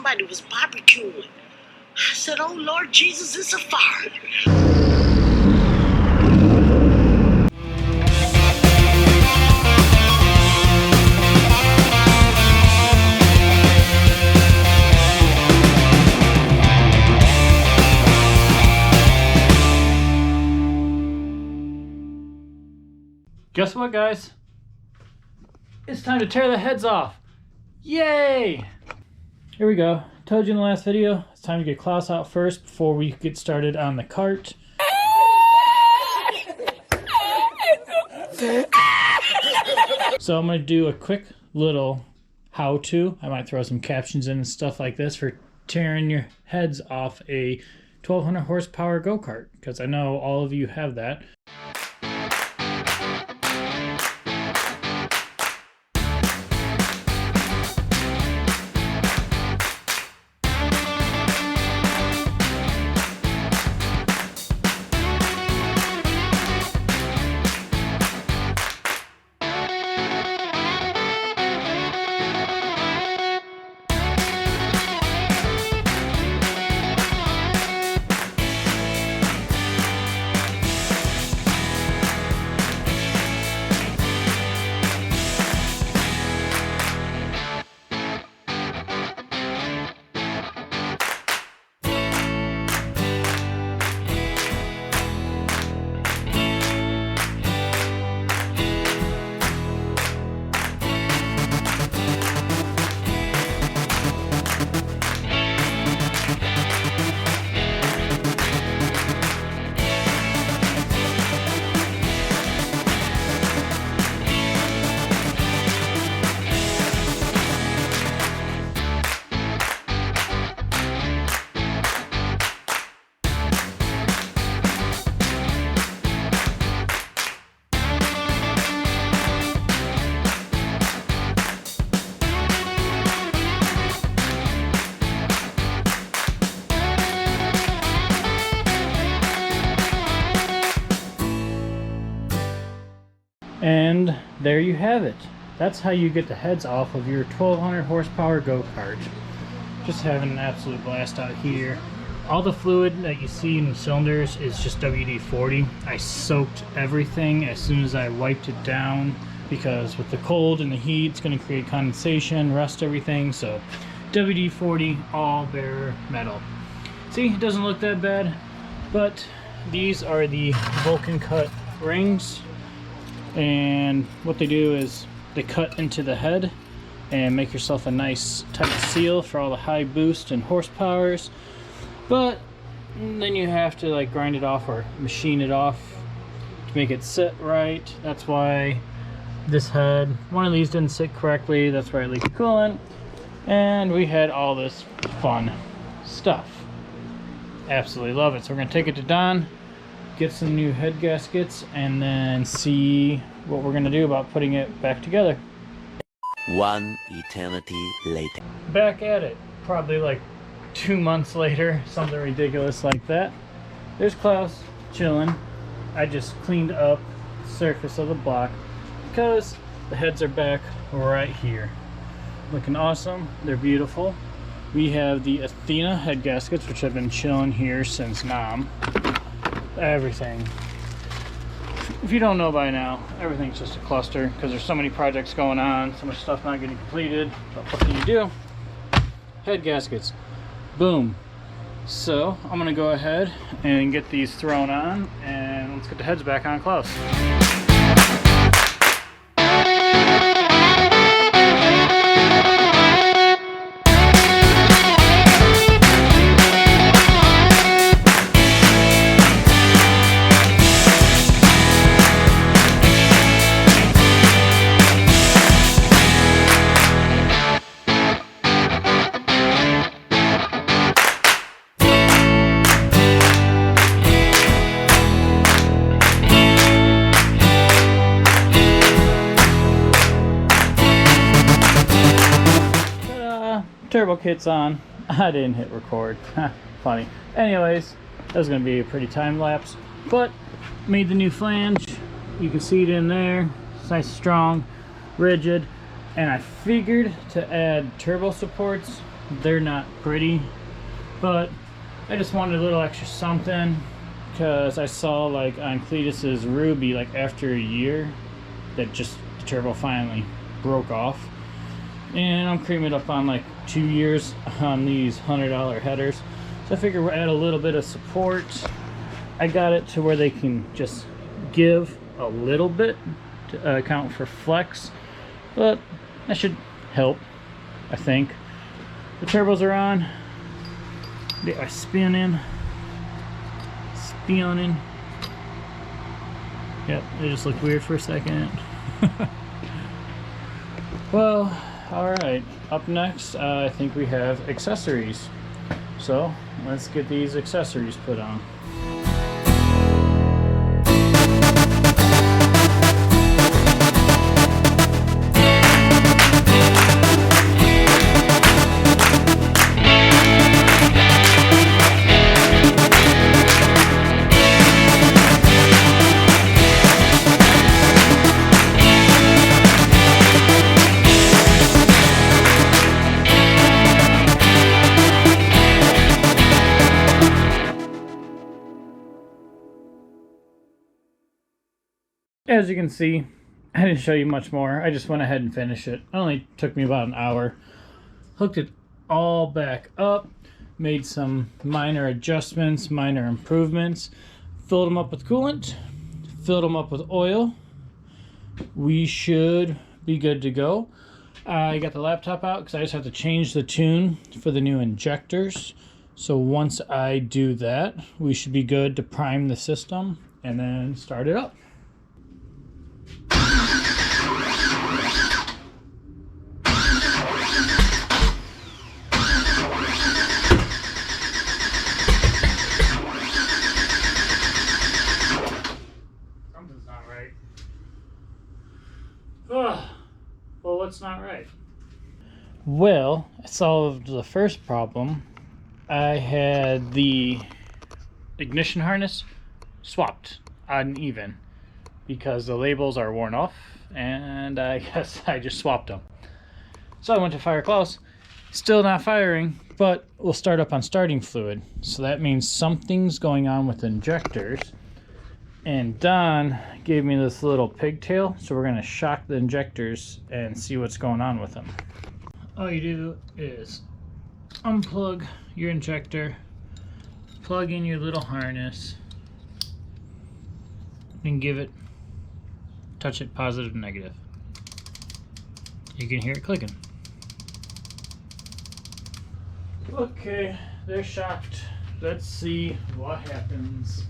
somebody was barbecuing. I said, oh Lord Jesus, it's a fire. Guess what, guys? It's time to tear the heads off. Yay! Here we go. Told you in the last video, it's time to get Klaus out first before we get started on the cart. So I'm going to do a quick little how-to. I might throw some captions in and stuff like this for tearing your heads off a 1200 horsepower go-kart, because I know all of you have that. And there you have it. That's how you get the heads off of your 1200 horsepower go-kart. Just having an absolute blast out here. All the fluid that you see in the cylinders is just WD-40. I soaked everything as soon as I wiped it down, because with the cold and the heat it's going to create condensation, rust everything. So WD-40 all bare metal. See, it doesn't look that bad, but these are the Vulcan cut rings. And what they do is they cut into the head and make yourself a nice tight seal for all the high boost and horsepowers. But then you have to like grind it off or machine it off to make it sit right. That's why this head, one of these didn't sit correctly. That's why it leaked coolant. And we had all this fun stuff. Absolutely love it. So we're gonna take it to Don, get some new head gaskets, and then see what we're gonna do about putting it back together. One eternity later. Back at it, probably like 2 months later, something ridiculous like that. There's Klaus chilling. I just cleaned up the surface of the block because the heads are back right here. Looking awesome, they're beautiful. We have the Athena head gaskets, which have been chilling here since NOM. Everything. If you don't know by now, everything's just a cluster because there's so many projects going on, so much stuff not getting completed. But what can you do? Head gaskets. Boom. So I'm gonna go ahead and get these thrown on, and let's get the heads back on Klaus. Turbo kit's on. I didn't hit record. Funny. Anyways, that was going to be a pretty time lapse, but made the new flange. You can see it in there. It's nice, strong, rigid, and I figured to add turbo supports They're not pretty, but I just wanted a little extra something because I saw like on Cletus's Ruby, like after a year, that just the turbo finally broke off. And I'm creaming up on like 2 years on these $100 headers. So I figure we'll add a little bit of support. I got it to where they can just give a little bit to account for flex, but that should help, I think. The turbos are on. They are spinning. Yep, they just looked weird for a second. Well, alright. Up next, I think we have accessories. So, let's get these accessories put on. As you can see, I didn't show you much more. I just went ahead and finished it. It only took me about an hour. Hooked it all back up, made some minor adjustments, minor improvements, filled them up with coolant, filled them up with oil. We should be good to go. I got the laptop out because I just have to change the tune for the new injectors. So once I do that, we should be good to prime the system and then start it up. Something's not right. Ugh. Well, what's not right? Well, I solved the first problem. I had the ignition harness swapped odd and even because the labels are worn off, and I guess I just swapped them. So I went to fire Klaus, still not firing, but we'll start up on starting fluid. So that means something's going on with injectors. And Don gave me this little pigtail, so we're gonna shock the injectors and see what's going on with them. All you do is unplug your injector, plug in your little harness, and give it, touch it positive, negative. You can hear it clicking. Okay, they're shocked. Let's see what happens.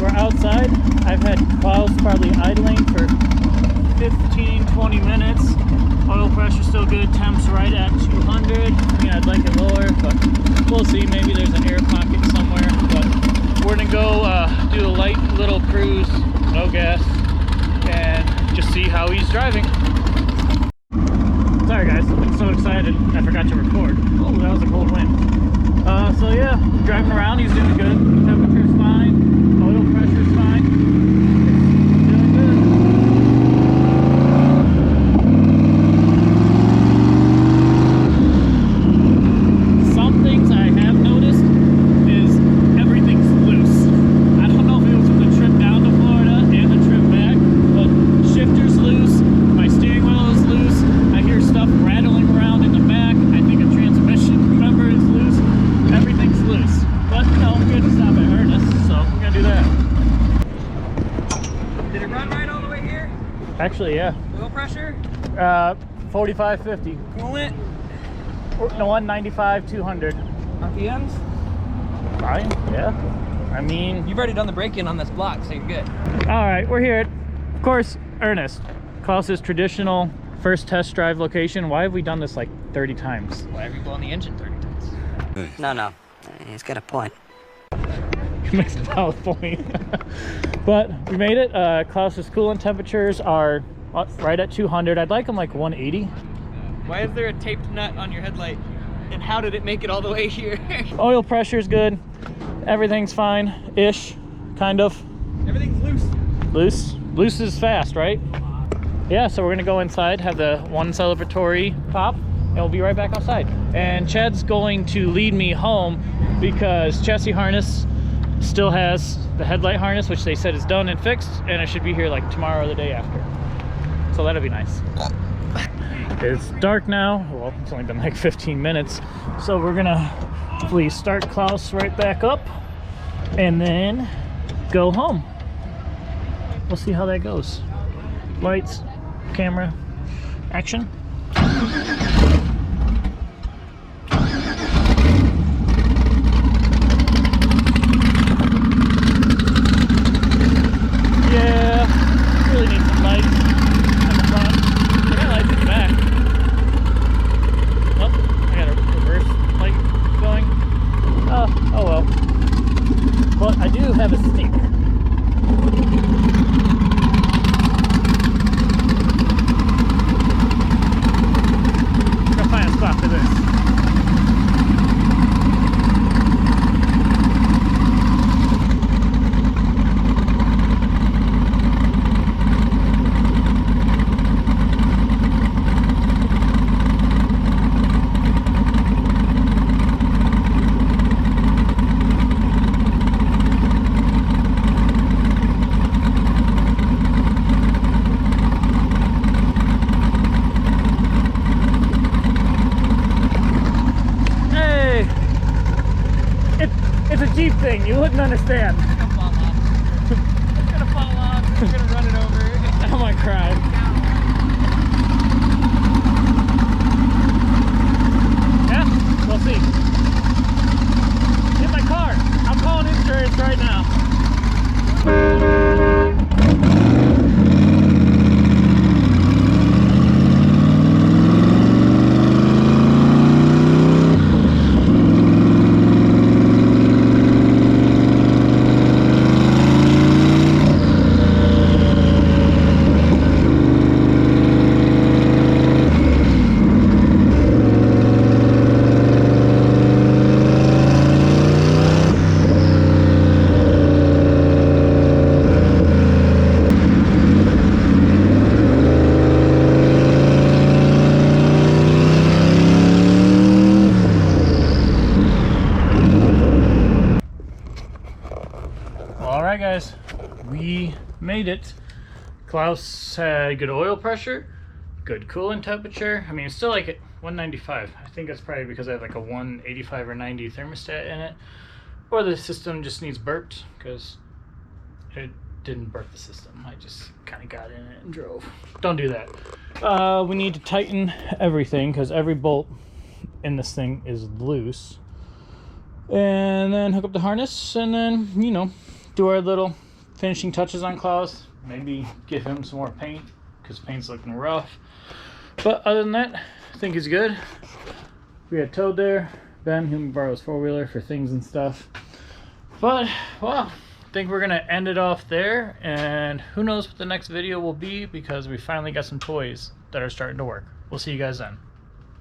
We're outside. I've had Klaus probably idling for 15-20 minutes. Oil pressure's still good. Temp's right at 200. I mean, I'd like it lower, but we'll see. Maybe there's an air pocket somewhere. But we're gonna go do a light little cruise, no gas, and just see how he's driving. Sorry guys, I'm so excited I forgot to record. Oh, that was a cold wind. So yeah, driving around, he's doing good. Temperature's fine, oil pressure's fine. Doing good. Some things I have noticed is everything's loose. I don't know if it was from the trip down to Florida and the trip back, but shifter's loose, my steering wheel is loose, I hear stuff rattling around in the back, I think a transmission member is loose, everything's loose. But no, I'm good to stop at her. Actually, yeah. Oil pressure? 45, 50. Coolant? No, 195, 200. RPMs? Fine, yeah. I mean... You've already done the break-in on this block, so you're good. All right, we're here at, of course, Ernest. Klaus's traditional first test drive location. Why have we done this like 30 times? Why have you blown the engine 30 times? No. He's got a point. He makes a valid point. But we made it. Klaus's coolant temperatures are right at 200. I'd like them like 180. Why is there a taped nut on your headlight? And how did it make it all the way here? Oil pressure's good. Everything's fine-ish, kind of. Everything's loose. Loose is fast, right? Yeah, so we're gonna go inside, have the one celebratory pop, and we'll be right back outside. And Chad's going to lead me home because chassis harness still has the headlight harness, which they said is done and fixed, and it should be here like tomorrow or the day after. So that'll be nice. It's dark now. Well, it's only been like 15 minutes. So we're gonna hopefully start Klaus right back up and then go home. We'll see how that goes. Lights, camera, action. Yeah, really need some lights in the front. I got lights in the back. Oh, I got a reverse light going. Oh well. But I do have a stick. Gotta find a spot for this. It's a Jeep thing, you wouldn't understand. It's gonna fall off. It's gonna fall off. We're gonna run it over. Oh my God. Yeah, we'll see. Hit my car. I'm calling insurance right now. Alright guys, we made it. Klaus had good oil pressure, good coolant temperature. I mean, it's still like at 195. I think that's probably because I have like a 185 or 90 thermostat in it. Or the system just needs burped, because it didn't burp the system. I just kind of got in it and drove. Don't do that. We need to tighten everything, because every bolt in this thing is loose. And then hook up the harness, and then, you know, do our little finishing touches on Klaus. Maybe give him some more paint, because paint's looking rough. But other than that, I think he's good. We had Toad there. Ben, who borrowed his four-wheeler for things and stuff. But, well, I think we're going to end it off there. And who knows what the next video will be, because we finally got some toys that are starting to work. We'll see you guys then.